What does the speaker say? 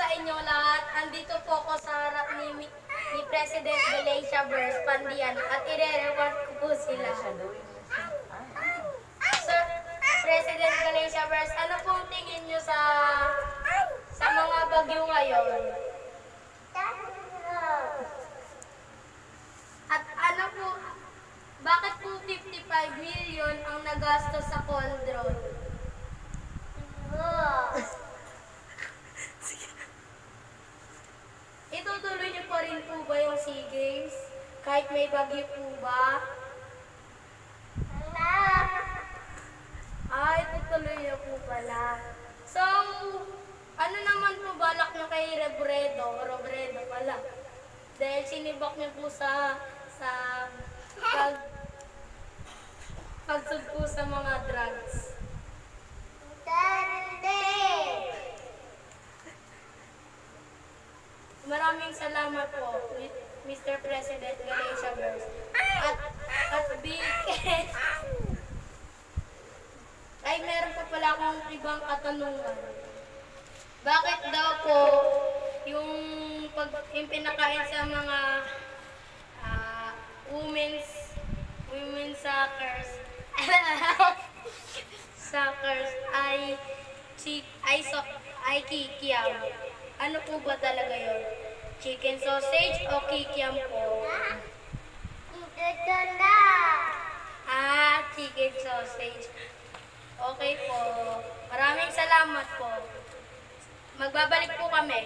sa inyo lahat. Andito po ako sa harap ni President Valencia Verse Pandian at ire-reward ko po sila. Sir, President Valencia Verse, ano pong tingin nyo sa mga bagyo ngayon? At ano po, bakit po 55 million ang nagastos sa Coldron? Itutuloy niyo pa rin po ba yung SEA Games? Kahit may bagyo po ba? Itutuloy niyo po pala. So, ano naman po balak niyo kay Robredo pala? Dahil sinibak niyo po sa pagsugpo sa mga drugs. Maraming salamat po, Mr. President Valencia Verse. At Biket. Ay, meron pa pala akong ibang katanungan. Bakit daw po yung pinakain sa mga women's suckers ay kikiam? Ano po ba talaga yun? Chicken sausage o kikiam po? Chicken sausage. Okay po. Maraming salamat po. Magbabalik po kami.